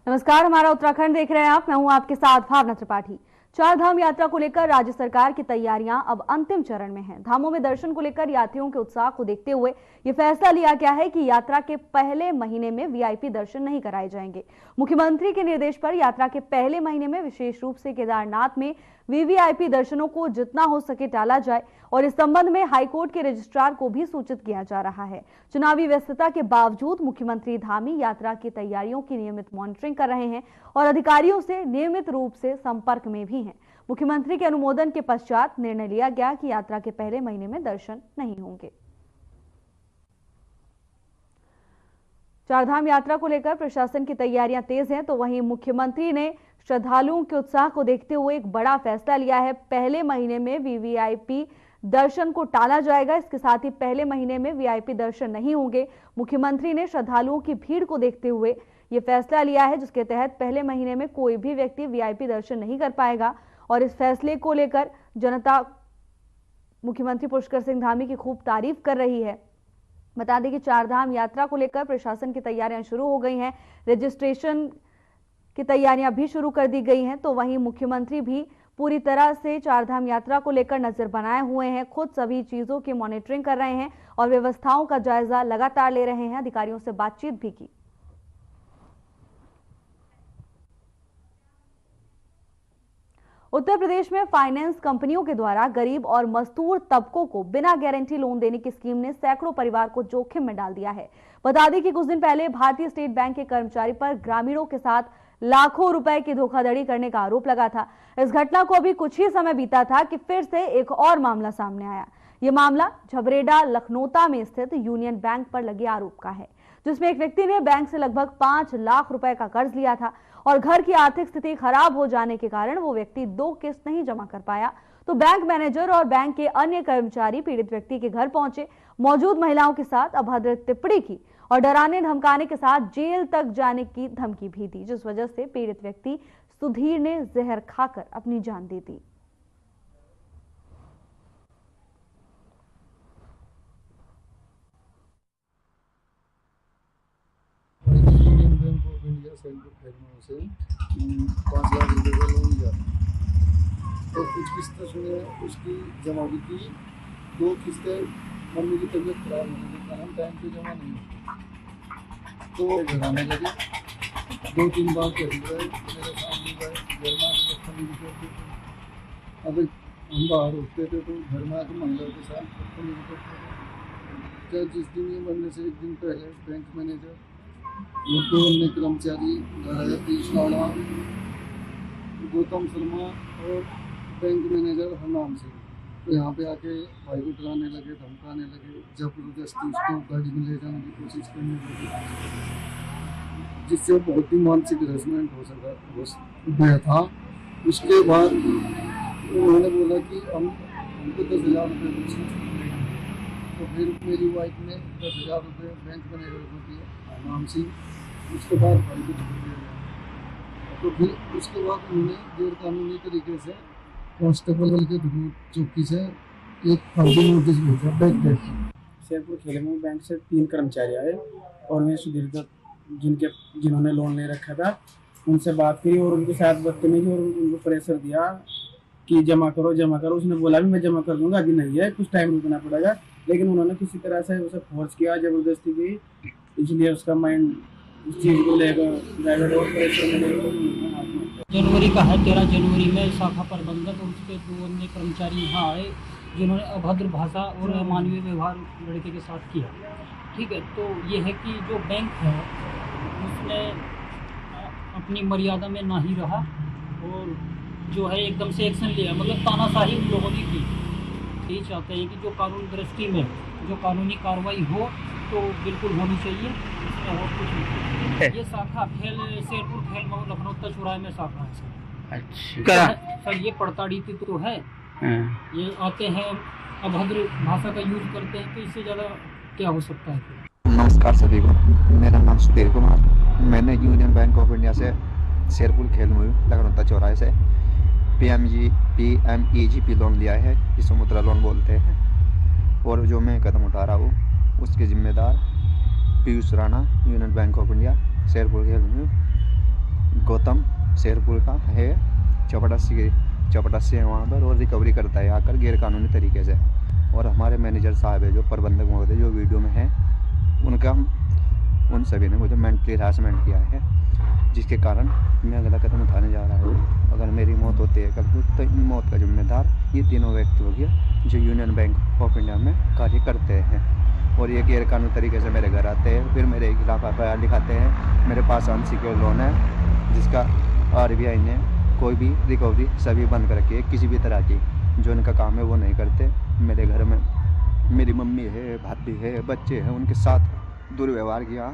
नमस्कार, हमारा उत्तराखंड देख रहे हैं आप। मैं हूं आपके साथ भावना त्रिपाठी। चार धाम यात्रा को लेकर राज्य सरकार की तैयारियां अब अंतिम चरण में हैं। धामों में दर्शन को लेकर यात्रियों के उत्साह को देखते हुए ये फैसला लिया गया है कि यात्रा के पहले महीने में वीआईपी दर्शन नहीं कराए जाएंगे। मुख्यमंत्री के निर्देश पर यात्रा के पहले महीने में विशेष रूप से केदारनाथ में वीवीआईपी दर्शनों को जितना हो सके टाला जाए और इस संबंध में हाईकोर्ट के रजिस्ट्रार को भी सूचित किया जा रहा है। चुनावी व्यस्तता के बावजूद मुख्यमंत्री धामी यात्रा की तैयारियों की नियमित मॉनिटरिंग कर रहे हैं और अधिकारियों से नियमित रूप से संपर्क में भी हैं। मुख्यमंत्री के अनुमोदन के पश्चात निर्णय लिया गया कि यात्रा के पहले महीने में दर्शन नहीं होंगे। चारधाम यात्रा को लेकर प्रशासन की तैयारियां तेज हैं, तो वहीं मुख्यमंत्री ने श्रद्धालुओं के उत्साह को देखते हुए एक बड़ा फैसला लिया है। पहले महीने में वीवीआईपी दर्शन को टाला जाएगा। इसके साथ ही पहले महीने में वीआईपी दर्शन नहीं होंगे। मुख्यमंत्री ने श्रद्धालुओं की भीड़ को देखते हुए ये फैसला लिया है, जिसके तहत पहले महीने में कोई भी व्यक्ति वीआईपी दर्शन नहीं कर पाएगा। और इस फैसले को लेकर जनता मुख्यमंत्री पुष्कर सिंह धामी की खूब तारीफ कर रही है। बता दें कि चारधाम यात्रा को लेकर प्रशासन की तैयारियां शुरू हो गई हैं। रजिस्ट्रेशन की तैयारियां भी शुरू कर दी गई हैं। तो वहीं मुख्यमंत्री भी पूरी तरह से चारधाम यात्रा को लेकर नजर बनाए हुए हैं। खुद सभी चीजों की मॉनिटरिंग कर रहे हैं और व्यवस्थाओं का जायजा लगातार ले रहे हैं। अधिकारियों से बातचीत भी की। उत्तर प्रदेश में फाइनेंस कंपनियों के द्वारा गरीब और मजदूर तबकों को बिना गारंटी लोन देने की स्कीम ने सैकड़ों परिवार को जोखिम में डाल दिया है। बता दें कि कुछ दिन पहले भारतीय स्टेट बैंक के कर्मचारी पर ग्रामीणों के साथ लाखों रुपए की धोखाधड़ी करने का आरोप लगा था। इस घटना को अभी कुछ ही समय बीता था कि फिर से एक और मामला सामने आया। यह मामला झबरेड़ा लखनौता में स्थित यूनियन बैंक पर लगे आरोप का है, जिसमें एक व्यक्ति ने बैंक से लगभग 5 लाख रुपए का कर्ज लिया था और घर की आर्थिक स्थिति खराब हो जाने के कारण वो व्यक्ति 2 किस्त नहीं जमा कर पाया। तो बैंक मैनेजर और बैंक के अन्य कर्मचारी पीड़ित व्यक्ति के घर पहुंचे, मौजूद महिलाओं के साथ अभद्र टिप्पणी की और डराने धमकाने के साथ जेल तक जाने की धमकी भी दी, जिस वजह से पीड़ित व्यक्ति सुधीर ने जहर खाकर अपनी जान दे दी। से 5 लाख रुपए का लोन लिया तो कुछ किस्तें उसने उसकी जमा भी की। 2 किस्तें मम्मी की तबीयत खराब होने के कारण टाइम पे जमा नहीं हुई तो घर आने लगे। 2-3 बार कह गए मेरे सामने गए घर में आके बदतमीजी करते थे। अब हम बाहर उठते थे तो घर में आके महिलाओं के साथ बदतमीजी करते थे। क्या जिस दिन ये मरने से एक दिन पहले बैंक मैनेजर दो अन्य कर्मचारी तीस लाड़ा, गौतम शर्मा और बैंक मैनेजर हरनाम सिंह तो यहाँ पे आके भाई को डराने लगे, धमकाने लगे, जबरदस्ती उसको गाड़ी में ले जाने की कोशिश करने लगे, जिससे बहुत ही मानसिक हरेसमेंट हो गया था। उसके बाद उन्होंने बोला कि हमको 10,000 रुपये बख्शी तो फिर मेरी वाइफ ने 10,000 रुपये बैंक मैनेजर को दिए नाम से। उसके बाद भाई को छोड़ दिया गया। तो फिर उसके बाद उन्होंने गैर कानूनी तरीके से कांस्टेबल के चौकी से एक फर्जी नोटिस भेजा बैंक के। शेरपुर खेलमू बैंक से 3 कर्मचारी आए और उन्हें सुधीर दत्त जिन्होंने लोन ले रखा था उनसे बात की और उनके साथ बदतमीजी और उनको प्रेशर दिया कि जमा करो जमा करो। उसने बोला भी मैं जमा कर दूंगा, अभी नहीं है, कुछ टाइम रुकना पड़ेगा। लेकिन उन्होंने किसी तरह से उसे फोर्स किया, जबरदस्ती की, इसलिए उसका माइंड उस चीज़ को लेकर ड्राइवर और जनवरी का है। 13 जनवरी में शाखा प्रबंधक और उसके 2 अन्य कर्मचारी यहाँ आए जिन्होंने अभद्र भाषा और अमानवीय व्यवहार लड़के के साथ किया। ठीक है, तो ये है कि जो बैंक है उसने अपनी मर्यादा में ना ही रहा और जो है एकदम से एक्शन लिया, मतलब तानाशाही उन लोगों ने की। यही चाहते हैं कि जो कानून दृष्टि में जो कानूनी कार्रवाई हो तो बिल्कुल होनी चाहिए, इसमें और कुछ नहीं। ये शाखा शेरपुर खेल लखनौता चौराहे में शाखा है सर। अच्छा सर ये पड़ताड़ी तो है, ये आते हैं अभद्र भाषा का यूज करते हैं, तो इससे ज़्यादा क्या हो सकता है। नमस्कार सभी को, मेरा नाम सुधीर कुमार। मैंने यूनियन बैंक ऑफ इंडिया से शेरपुर खेल लखनौता चौराहे से PMEGP लोन लिया है, जिसको मुद्रा लोन बोलते हैं। और जो मैं कदम उठा रहा हूँ उसके जिम्मेदार Piyush Rana, union bank of India Sherpur खेल गौतम शेरपुर का है, चपटासी है वहाँ पर, और रिकवरी करता है आकर गैर कानूनी तरीके से। और हमारे मैनेजर साहब है जो प्रबंधक महोदय जो वीडियो में है, उन सभी ने मुझे मेंटली हरासमेंट किया है, जिसके कारण मैं अगला कदम उठाने जा रहा हूँ। अगर मेरी मौत होती है कल तो इन मौत का जिम्मेदार ये तीनों व्यक्ति हो गया जो यूनियन बैंक ऑफ इंडिया में कार्य करते हैं, और ये गैर कानूनी तरीके से मेरे घर आते हैं, फिर मेरे खिलाफ एफआईआर लिखाते हैं। मेरे पास अनसिक्योर लोन है जिसका RBI ने कोई भी रिकवरी सभी बंद कर रखी है, किसी भी तरह की जो इनका काम है वो नहीं करते। मेरे घर में मेरी मम्मी है, भाभी है, बच्चे हैं, उनके साथ दुर्व्यवहार किया।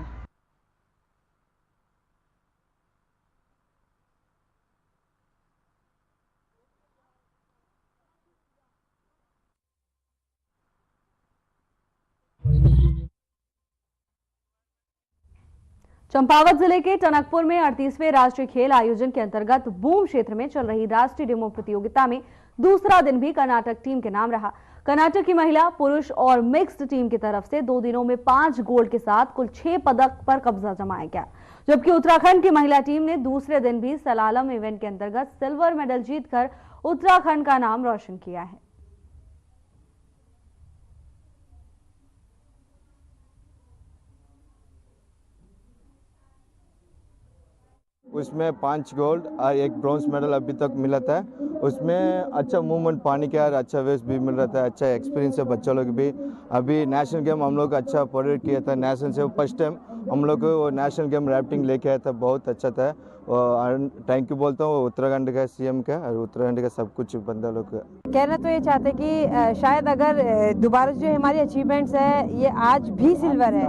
चंपावत जिले के टनकपुर में 38वें राष्ट्रीय खेल आयोजन के अंतर्गत बूम क्षेत्र में चल रही राष्ट्रीय डेमो प्रतियोगिता में दूसरा दिन भी कर्नाटक टीम के नाम रहा। कर्नाटक की महिला, पुरुष और मिक्स्ड टीम की तरफ से 2 दिनों में 5 गोल्ड के साथ कुल 6 पदक पर कब्जा जमाया गया, जबकि उत्तराखंड की महिला टीम ने दूसरे दिन भी सलालम इवेंट के अंतर्गत सिल्वर मेडल जीतकर उत्तराखंड का नाम रोशन किया है। उसमें 5 गोल्ड और 1 ब्रॉन्ज मेडल अभी तक मिला था। उसमें अच्छा मूवमेंट पानी का अच्छा वेस्ट भी मिल रहा था, अच्छा एक्सपीरियंस है बच्चों लोग भी। अभी नेशनल गेम हम लोग अच्छा परेड किया था, नेशनल से फर्स्ट टाइम हम लोग को नेशनल गेम राफ्टिंग लेके आया था, बहुत अच्छा था। और थैंक यू बोलता हूँ उत्तराखंड का CM का और उत्तराखंड का सब कुछ बंदा लोग का। कहना तो ये चाहते कि शायद अगर दोबारा जो हमारी अचीवमेंट्स है ये आज भी सिल्वर है,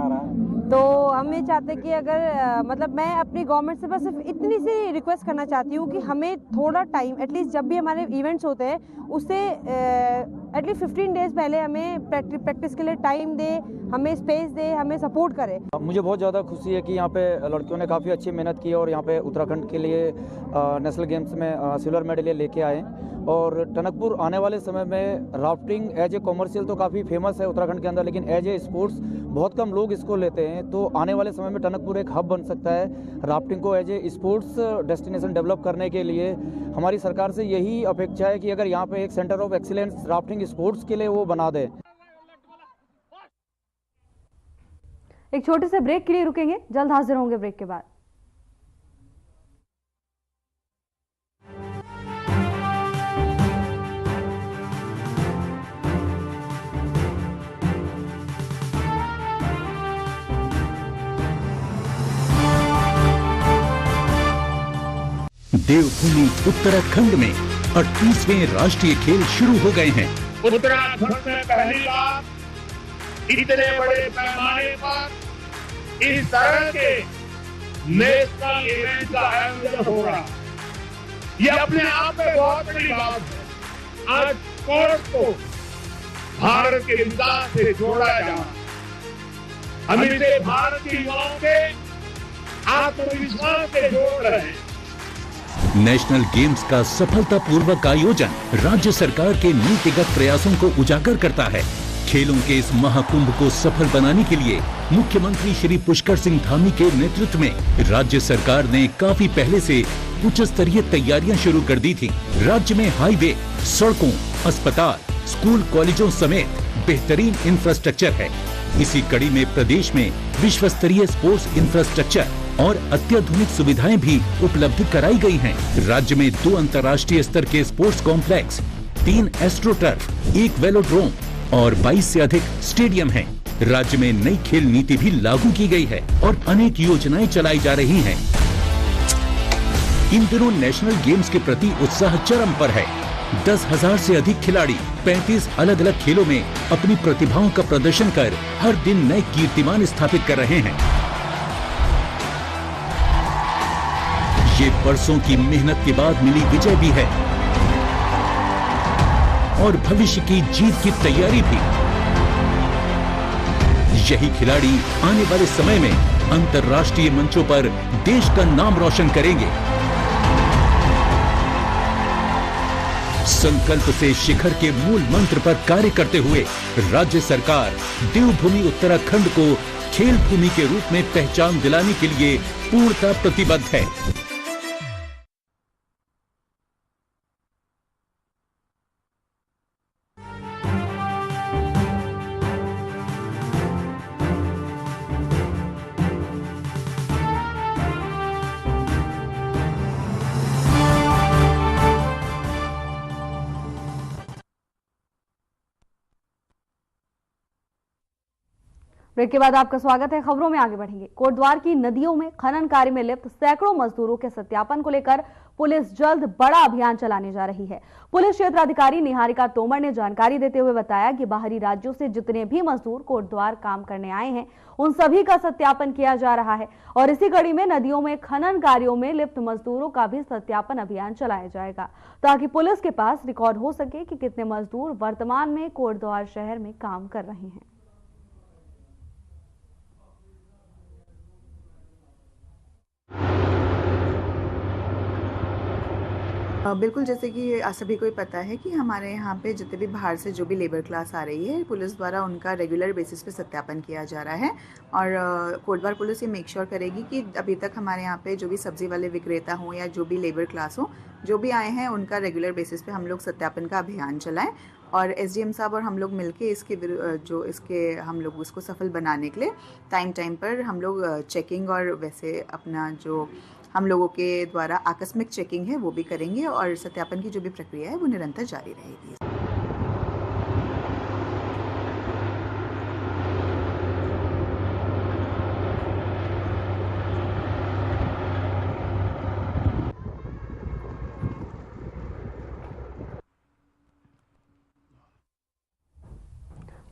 तो हम ये चाहते कि अगर मतलब मैं अपनी गवर्नमेंट से बस सिर्फ इतनी सी रिक्वेस्ट करना चाहती हूँ कि हमें थोड़ा टाइम एटलीस्ट जब भी हमारे इवेंट्स होते हैं उससे एटलीस्ट 15 डेज पहले हमें प्रैक्टिस के लिए टाइम दे, हमें स्पेस दे, हमें सपोर्ट करे। मुझे बहुत ज़्यादा खुशी है कि यहाँ पे लड़कियों ने काफ़ी अच्छी मेहनत की और यहाँ पे उत्तराखंड के लिए नेशनल गेम्स में सिल्वर मेडल लेके आए। और टनकपुर आने वाले समय में राफ्टिंग एज ए कॉमर्शियल तो काफ़ी फेमस है उत्तराखंड के अंदर, लेकिन एज ए स्पोर्ट्स बहुत कम लोग इसको लेते हैं। तो आने वाले समय में टनकपुर एक हब बन सकता है राफ्टिंग को as a sports destination develop करने के लिए। हमारी सरकार से यही अपेक्षा है कि अगर यहाँ पे एक centre of excellence rafting sports के लिए वो बना दे। एक छोटे से ब्रेक के लिए रुकेंगे, जल्द हाजिर होंगे ब्रेक के बाद। देवभूमि उत्तराखंड में 38वें राष्ट्रीय खेल शुरू हो गए हैं। उत्तराखंड में पहली बार इतने बड़े पैमाने पर इस तरह के नेशनल इवेंट का आयोजन हो रहा, ये अपने आप में बहुत बड़ी बात है। आज स्पोर्ट्स को भारत के विकास से जोड़ा जा, हम इसे भारत के युवाओं के आत्मविश्वास से जोड़ रहे हैं। नेशनल गेम्स का सफलतापूर्वक आयोजन राज्य सरकार के नीतिगत प्रयासों को उजागर करता है। खेलों के इस महाकुंभ को सफल बनाने के लिए मुख्यमंत्री श्री पुष्कर सिंह धामी के नेतृत्व में राज्य सरकार ने काफी पहले से उच्च स्तरीय तैयारियां शुरू कर दी थी। राज्य में हाईवे, सड़कों, अस्पताल, स्कूल, कॉलेजों समेत बेहतरीन इंफ्रास्ट्रक्चर है। इसी कड़ी में प्रदेश में विश्व स्तरीय स्पोर्ट्स इंफ्रास्ट्रक्चर और अत्याधुनिक सुविधाएं भी उपलब्ध कराई गई हैं। राज्य में 2 अंतर्राष्ट्रीय स्तर के स्पोर्ट्स कॉम्प्लेक्स, 3 एस्ट्रोटर्फ, 1 वेलोड्रोम और 22 से अधिक स्टेडियम हैं। राज्य में नई खेल नीति भी लागू की गई है और अनेक योजनाएं चलाई जा रही हैं। इन दिनों नेशनल गेम्स के प्रति उत्साह चरम पर है। 10,000 से अधिक खिलाड़ी 35 अलग अलग खेलों में अपनी प्रतिभाओं का प्रदर्शन कर हर दिन नए कीर्तिमान स्थापित कर रहे हैं। ये बरसों की मेहनत के बाद मिली विजय भी है और भविष्य की जीत की तैयारी भी। यही खिलाड़ी आने वाले समय में अंतर्राष्ट्रीय मंचों पर देश का नाम रोशन करेंगे। संकल्प से शिखर के मूल मंत्र पर कार्य करते हुए राज्य सरकार देवभूमि उत्तराखंड को खेल भूमि के रूप में पहचान दिलाने के लिए पूर्णतः प्रतिबद्ध है। ब्रेक के बाद आपका स्वागत है। खबरों में आगे बढ़ेंगे। कोटद्वार की नदियों में खनन कार्य में लिप्त सैकड़ों मजदूरों के सत्यापन को लेकर पुलिस जल्द बड़ा अभियान चलाने जा रही है। पुलिस क्षेत्राधिकारी निहारिका तोमर ने जानकारी देते हुए बताया कि बाहरी राज्यों से जितने भी मजदूर कोटद्वार काम करने आए हैं उन सभी का सत्यापन किया जा रहा है और इसी कड़ी में नदियों में खनन कार्यों में लिप्त मजदूरों का भी सत्यापन अभियान चलाया जाएगा ताकि पुलिस के पास रिकॉर्ड हो सके कि कितने मजदूर वर्तमान में कोटद्वार शहर में काम कर रहे हैं। बिल्कुल, जैसे कि सभी को ही पता है कि हमारे यहाँ पे जितने भी बाहर से जो भी लेबर क्लास आ रही है, पुलिस द्वारा उनका रेगुलर बेसिस पे सत्यापन किया जा रहा है और कोटद्वार पुलिस ये मेक श्योर करेगी कि अभी तक हमारे यहाँ पे जो भी सब्जी वाले विक्रेता हों या जो भी लेबर क्लास हो, जो भी आए हैं उनका रेगुलर बेसिस पे हम लोग सत्यापन का अभियान चलाएं और एसडीएम साहब और हम लोग मिलके हम लोग उसको सफल बनाने के लिए टाइम पर हम लोग चेकिंग और वैसे अपना जो हम लोगों के द्वारा आकस्मिक चेकिंग है वो भी करेंगे और सत्यापन की जो भी प्रक्रिया है वो निरंतर जारी रहेगी।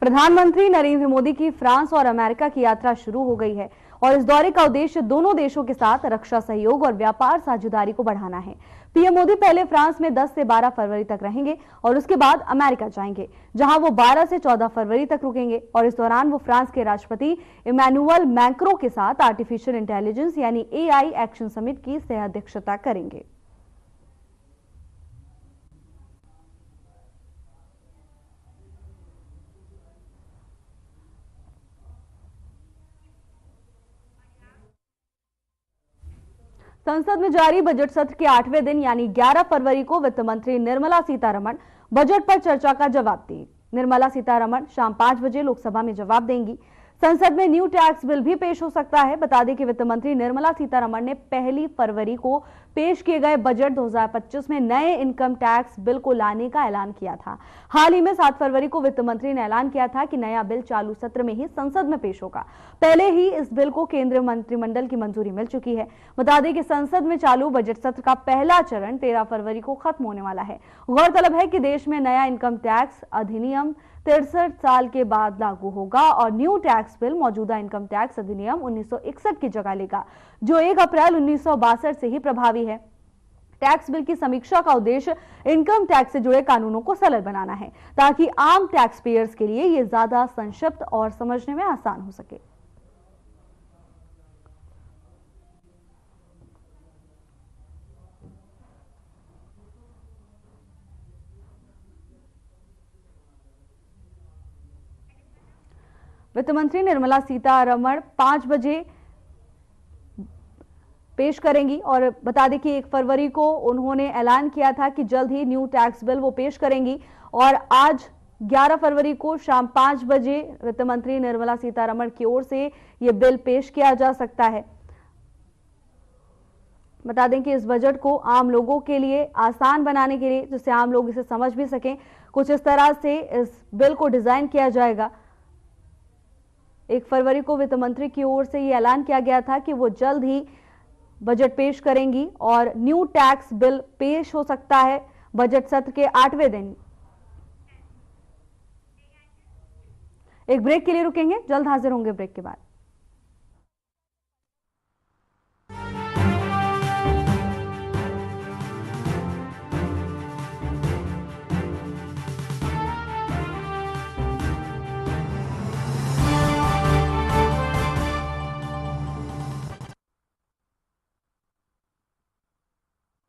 प्रधानमंत्री नरेंद्र मोदी की फ्रांस और अमेरिका की यात्रा शुरू हो गई है और इस दौरे का उद्देश्य दोनों देशों के साथ रक्षा सहयोग और व्यापार साझेदारी को बढ़ाना है। पीएम मोदी पहले फ्रांस में 10 से 12 फरवरी तक रहेंगे और उसके बाद अमेरिका जाएंगे, जहां वो 12 से 14 फरवरी तक रुकेंगे और इस दौरान वो फ्रांस के राष्ट्रपति इमैनुअल मैक्रों के साथ आर्टिफिशियल इंटेलिजेंस यानी AI एक्शन समिट की सह अध्यक्षता करेंगे। संसद में जारी बजट सत्र के 8वें दिन यानी 11 फरवरी को वित्त मंत्री निर्मला सीतारमण बजट पर चर्चा का जवाब देंगी। निर्मला सीतारमण शाम 5 बजे लोकसभा में जवाब देंगी। संसद में न्यू टैक्स बिल भी पेश हो सकता है। बता दें कि वित्त मंत्री निर्मला सीतारमण ने 1 फरवरी को पेश किए गए बजट 2025 में नए इनकम टैक्स बिल को लाने का ऐलान किया था। हाल ही में 7 फरवरी को वित्त मंत्री ने ऐलान किया था कि नया बिल चालू सत्र में ही संसद में पेश होगा। पहले ही इस बिल को केंद्रीय मंत्रिमंडल की मंजूरी मिल चुकी है। बता दें कि संसद में चालू बजट सत्र का पहला चरण 13 फरवरी को खत्म होने वाला है। गौरतलब है कि देश में नया इनकम टैक्स अधिनियम 63 साल के बाद लागू होगा और न्यू टैक्स बिल मौजूदा इनकम टैक्स अधिनियम 1961 की जगह लेगा, जो 1 अप्रैल 1962 से ही प्रभावी है। टैक्स बिल की समीक्षा का उद्देश्य इनकम टैक्स से जुड़े कानूनों को सरल बनाना है ताकि आम टैक्स पेयर्स के लिए ये ज्यादा संक्षिप्त और समझने में आसान हो सके। वित्त मंत्री निर्मला सीतारमण 5 बजे पेश करेंगी और बता दें कि 1 फरवरी को उन्होंने ऐलान किया था कि जल्द ही न्यू टैक्स बिल वो पेश करेंगी और आज 11 फरवरी को शाम 5 बजे वित्त मंत्री निर्मला सीतारमण की ओर से ये बिल पेश किया जा सकता है। बता दें कि इस बजट को आम लोगों के लिए आसान बनाने के लिए, जिससे आम लोग इसे समझ भी सकें, कुछ इस तरह से इस बिल को डिजाइन किया जाएगा। 1 फरवरी को वित्त मंत्री की ओर से यह ऐलान किया गया था कि वो जल्द ही बजट पेश करेंगी और न्यू टैक्स बिल पेश हो सकता है बजट सत्र के 8वें दिन। एक ब्रेक के लिए रुकेंगे, जल्द हाजिर होंगे ब्रेक के बाद।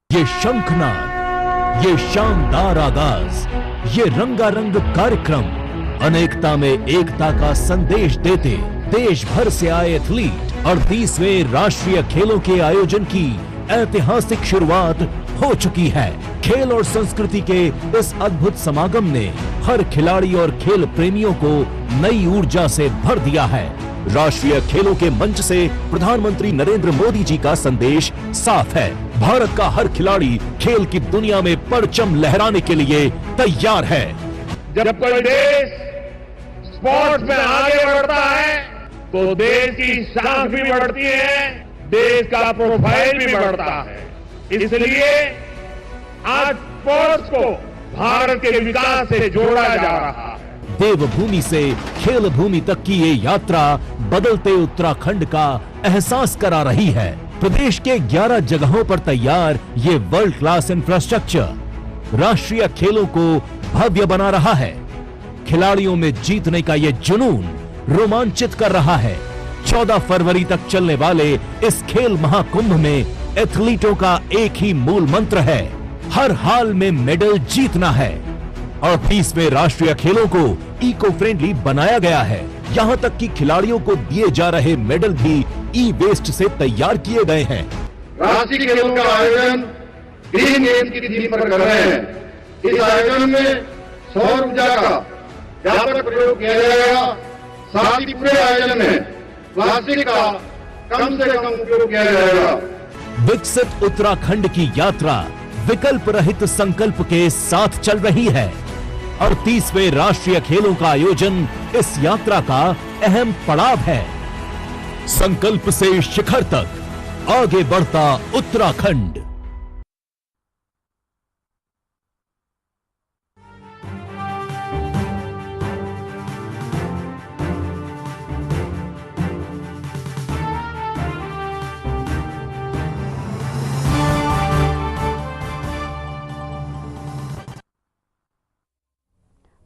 ये शंखनाद, ये शानदार आगाज, ये रंगारंग कार्यक्रम अनेकता में एकता का संदेश देते देश भर से आए एथलीट 38वें राष्ट्रीय खेलों के आयोजन की ऐतिहासिक शुरुआत हो चुकी है। खेल और संस्कृति के इस अद्भुत समागम ने हर खिलाड़ी और खेल प्रेमियों को नई ऊर्जा से भर दिया है। राष्ट्रीय खेलों के मंच से प्रधानमंत्री नरेंद्र मोदी जी का संदेश साफ है। भारत का हर खिलाड़ी खेल की दुनिया में परचम लहराने के लिए तैयार है। जब कोई देश स्पोर्ट्स में आगे बढ़ता है तो देश की साख भी बढ़ती है, देश का प्रोफाइल भी बढ़ता है। इसलिए आज स्पोर्ट्स को भारत के विकास से जोड़ा जा रहा है। देवभूमि से खेल भूमि तक की ये यात्रा बदलते उत्तराखंड का एहसास करा रही है। प्रदेश के 11 जगहों पर तैयार ये वर्ल्ड क्लास इंफ्रास्ट्रक्चर राष्ट्रीय खेलों को भव्य बना रहा है। खिलाड़ियों में जीतने का ये जुनून रोमांचित कर रहा है। 14 फरवरी तक चलने वाले इस खेल महाकुंभ में एथलीटों का एक ही मूल मंत्र है, हर हाल में मेडल जीतना है। 38वें राष्ट्रीय खेलों को इको फ्रेंडली बनाया गया है। यहाँ तक कि खिलाड़ियों को दिए जा रहे मेडल भी ई वेस्ट से तैयार किए गए हैं। राष्ट्रीय खेलों का आयोजन ग्रीन गेम्स की थीम पर कर रहे हैं। इस आयोजन में सौर ऊर्जा का व्यापक प्रयोग किया जाएगा। साथ ही पूरे आयोजन में प्लास्टिक का कम से कम उपयोग किया जाएगा। विकसित उत्तराखंड की यात्रा विकल्प रहित संकल्प के साथ चल रही है। 38वें राष्ट्रीय खेलों का आयोजन इस यात्रा का अहम पड़ाव है। संकल्प से शिखर तक आगे बढ़ता उत्तराखंड।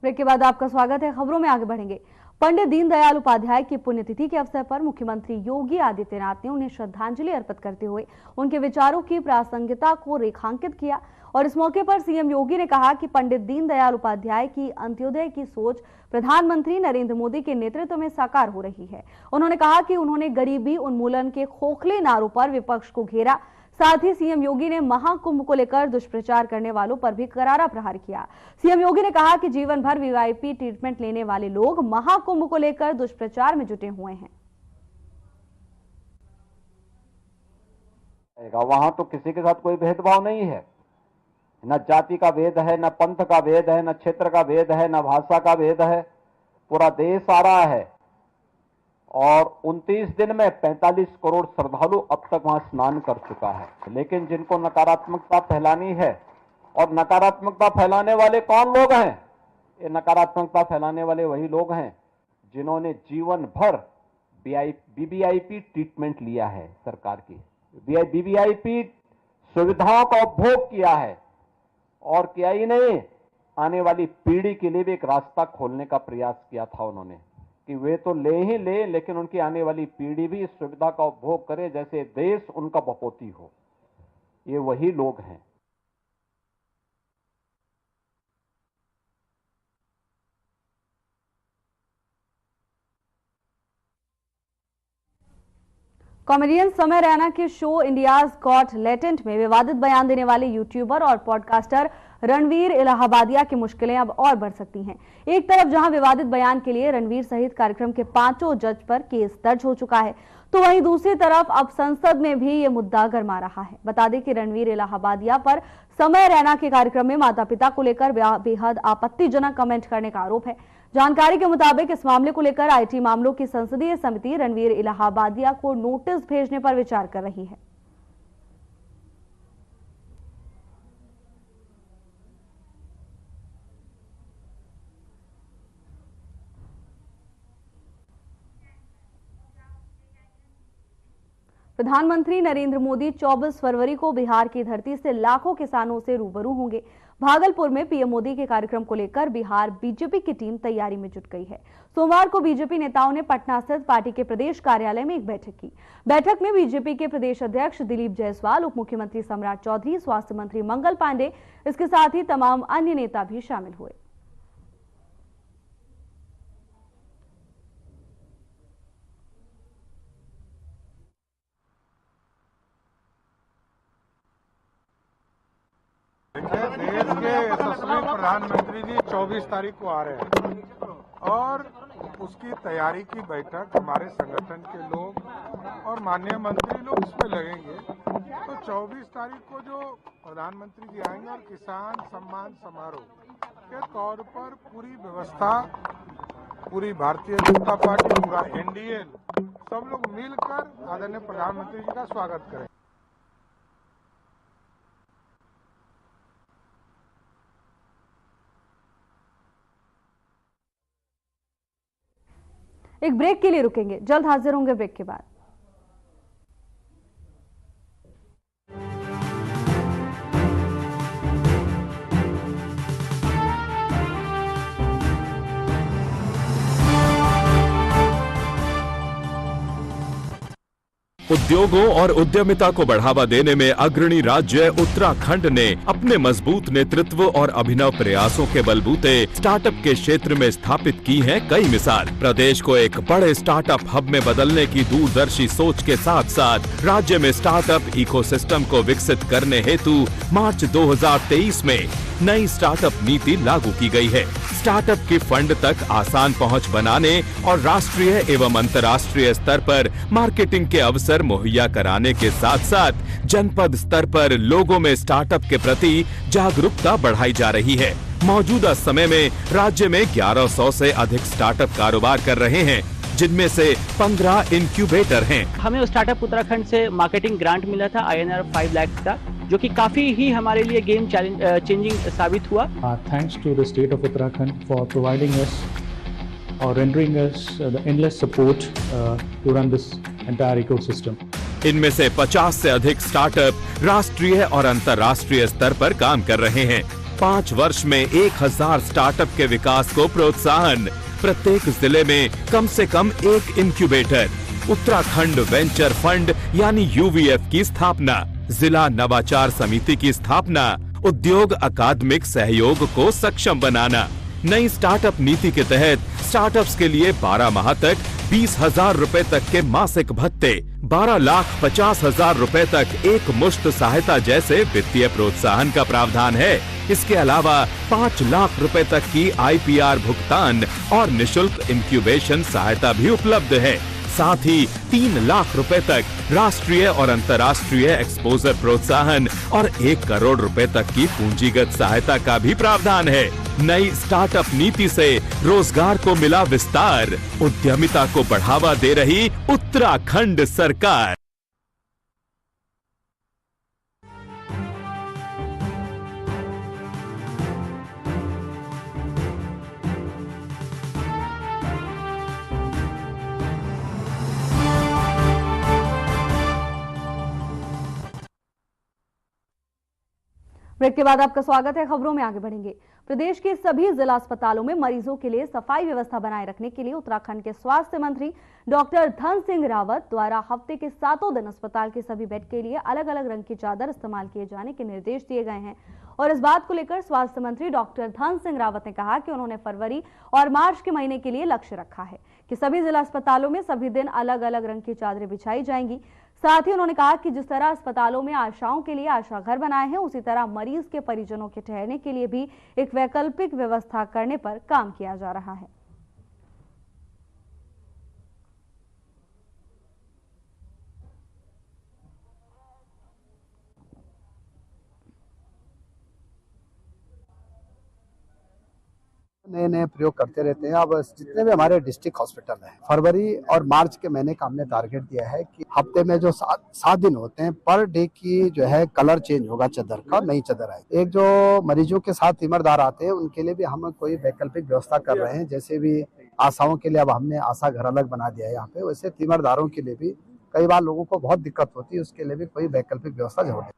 ब्रेक के बाद आपका स्वागत है। खबरों में आगे बढ़ेंगे। पंडित दीनदयाल उपाध्याय की पुण्यतिथि के अवसर पर मुख्यमंत्री योगी आदित्यनाथ ने उन्हें श्रद्धांजलि अर्पित करते हुए उनके विचारों की प्रासंगिकता को रेखांकित किया। और इस मौके पर सीएम योगी ने कहा कि पंडित दीनदयाल उपाध्याय की अंत्योदय की सोच प्रधानमंत्री नरेंद्र मोदी के नेतृत्व में साकार हो रही है। उन्होंने कहा कि उन्होंने गरीबी उन्मूलन के खोखले नारों पर विपक्ष को घेरा। साथ ही सीएम योगी ने महाकुंभ को लेकर दुष्प्रचार करने वालों पर भी करारा प्रहार किया। सीएम योगी ने कहा कि जीवन भर वीआईपी ट्रीटमेंट लेने वाले लोग महाकुंभ को लेकर दुष्प्रचार में जुटे हुए हैं। वहां तो किसी के साथ कोई भेदभाव नहीं है, न जाति का भेद है, न पंथ का भेद है, न क्षेत्र का भेद है, न भाषा का भेद है। पूरा देश आ रहा है और 29 दिन में 45 करोड़ श्रद्धालु अब तक वहां स्नान कर चुका है। लेकिन जिनको नकारात्मकता फैलानी है, और नकारात्मकता फैलाने वाले कौन लोग हैं? ये नकारात्मकता फैलाने वाले वही लोग हैं जिन्होंने जीवन भर बीबीआईपी ट्रीटमेंट लिया है, सरकार की बीबीआईपी सुविधाओं का उपभोग किया है। और किया ही नहीं, आने वाली पीढ़ी के लिए भी एक रास्ता खोलने का प्रयास किया था उन्होंने कि वे तो ले ही ले, लेकिन उनकी आने वाली पीढ़ी भी इस सुविधा का उपभोग करे जैसे देश उनका बपोती हो। ये वही लोग हैं। कॉमेडियन समय रैना के शो इंडियाज गॉट टैलेंट में विवादित बयान देने वाले यूट्यूबर और पॉडकास्टर रणवीर इलाहाबादिया की मुश्किलें अब और बढ़ सकती हैं। एक तरफ जहां विवादित बयान के लिए रणवीर सहित कार्यक्रम के 5 जज पर केस दर्ज हो चुका है, तो वहीं दूसरी तरफ अब संसद में भी ये मुद्दा गरमा रहा है। बता दें कि रणवीर इलाहाबादिया पर समय रैना के कार्यक्रम में माता पिता को लेकर बेहद आपत्तिजनक कमेंट करने का आरोप है। जानकारी के मुताबिक इस मामले को लेकर आईटी मामलों की संसदीय समिति रणवीर इलाहाबादिया को नोटिस भेजने पर विचार कर रही है। प्रधानमंत्री नरेंद्र मोदी 24 फरवरी को बिहार की धरती से लाखों किसानों से रूबरू होंगे। भागलपुर में पीएम मोदी के कार्यक्रम को लेकर बिहार बीजेपी की टीम तैयारी में जुट गई है। सोमवार को बीजेपी नेताओं ने पटना स्थित पार्टी के प्रदेश कार्यालय में एक बैठक की। बैठक में बीजेपी के प्रदेश अध्यक्ष दिलीप जायसवाल, उप मुख्यमंत्री सम्राट चौधरी, स्वास्थ्य मंत्री मंगल पांडे, इसके साथ ही तमाम अन्य नेता भी शामिल हुए। देश के यशस्वी प्रधानमंत्री जी 24 तारीख को आ रहे हैं और उसकी तैयारी की बैठक हमारे संगठन के लोग और माननीय मंत्री लोग इसमें लगेंगे। तो 24 तारीख को जो प्रधानमंत्री जी आएंगे और किसान सम्मान समारोह के तौर पर पूरी व्यवस्था पूरी भारतीय जनता पार्टी, पूरा एनडीए, सब लोग मिलकर आदरणीय प्रधानमंत्री जी का स्वागत करें। एक ब्रेक के लिए रुकेंगे, जल्द हाजिर होंगे ब्रेक के बाद। उद्योगों और उद्यमिता को बढ़ावा देने में अग्रणी राज्य उत्तराखंड ने अपने मजबूत नेतृत्व और अभिनव प्रयासों के बलबूते स्टार्टअप के क्षेत्र में स्थापित की हैं कई मिसाल। प्रदेश को एक बड़े स्टार्टअप हब में बदलने की दूरदर्शी सोच के साथ साथ राज्य में स्टार्टअप इकोसिस्टम को विकसित करने हेतु मार्च 2023 में नई स्टार्टअप नीति लागू की गई है। स्टार्टअप की फंड तक आसान पहुंच बनाने और राष्ट्रीय एवं अंतर्राष्ट्रीय स्तर पर मार्केटिंग के अवसर मुहैया कराने के साथ साथ जनपद स्तर पर लोगों में स्टार्टअप के प्रति जागरूकता बढ़ाई जा रही है। मौजूदा समय में राज्य में 1100 से अधिक स्टार्टअप कारोबार कर रहे हैं, जिनमें से 15 इंक्यूबेटर हैं। हमें स्टार्टअप उत्तराखंड से मार्केटिंग ग्रांट मिला था INR 5 लाख का, जो कि काफी ही हमारे लिए गेम चेंजिंग साबित हुआ। Thanks to the state of Uttarakhand for providing us or rendering us the endless support to run this entire ecosystem. इनमें से 50 से अधिक स्टार्टअप राष्ट्रीय और अंतर्राष्ट्रीय स्तर पर काम कर रहे हैं। 5 वर्ष में 1000 स्टार्टअप के विकास को प्रोत्साहन, प्रत्येक जिले में कम से कम एक इंक्यूबेटर, उत्तराखंड वेंचर फंड यानी UVF की स्थापना, जिला नवाचार समिति की स्थापना, उद्योग अकादमिक सहयोग को सक्षम बनाना। नई स्टार्टअप नीति के तहत स्टार्टअप्स के लिए 12 माह तक 20,000 रुपए तक के मासिक भत्ते, 12,50,000 रुपए तक एक मुश्त सहायता जैसे वित्तीय प्रोत्साहन का प्रावधान है। इसके अलावा 5 लाख रुपए तक की IPR भुगतान और निशुल्क इंक्यूबेशन सहायता भी उपलब्ध है। साथ ही 3 लाख रुपए तक राष्ट्रीय और अंतर्राष्ट्रीय एक्सपोजर प्रोत्साहन और 1 करोड़ रुपए तक की पूंजीगत सहायता का भी प्रावधान है। नई स्टार्टअप नीति से रोजगार को मिला विस्तार, उद्यमिता को बढ़ावा दे रही उत्तराखंड सरकार। ब्रेक के बाद आपका स्वागत है। खबरों में आगे बढ़ेंगे। प्रदेश के सभी जिला अस्पतालों में मरीजों के लिए सफाई व्यवस्था बनाए रखने के लिए उत्तराखंड के स्वास्थ्य मंत्री डॉक्टर धन सिंह रावत द्वारा हफ्ते के 7 दिन अस्पताल के सभी बेड के लिए अलग अलग रंग की चादर इस्तेमाल किए जाने के निर्देश दिए गए हैं। और इस बात को लेकर स्वास्थ्य मंत्री डॉक्टर धन सिंह रावत ने कहा कि उन्होंने फरवरी और मार्च के महीने के लिए लक्ष्य रखा है कि सभी जिला अस्पतालों में सभी दिन अलग अलग रंग की चादरें बिछाई जाएंगी। साथ ही उन्होंने कहा कि जिस तरह अस्पतालों में आशाओं के लिए आशा घर बनाए हैं, उसी तरह मरीज के परिजनों के ठहरने के लिए भी एक वैकल्पिक व्यवस्था करने पर काम किया जा रहा है। नए नए प्रयोग करते रहते हैं। अब जितने भी हमारे डिस्ट्रिक्ट हॉस्पिटल हैं, फरवरी और मार्च के महीने का हमने टारगेट दिया है कि हफ्ते में जो 7 दिन होते हैं, पर डे की जो है कलर चेंज होगा चादर का, नई चादर आएगी। एक जो मरीजों के साथ तीमरदार आते हैं उनके लिए भी हम कोई वैकल्पिक व्यवस्था कर रहे हैं। जैसे भी आशाओं के लिए अब हमने आशा घर अलग बना दिया है यहाँ पे, वैसे तीमरदारों के लिए भी कई बार लोगों को बहुत दिक्कत होती है, उसके लिए भी कोई वैकल्पिक व्यवस्था जरूर है।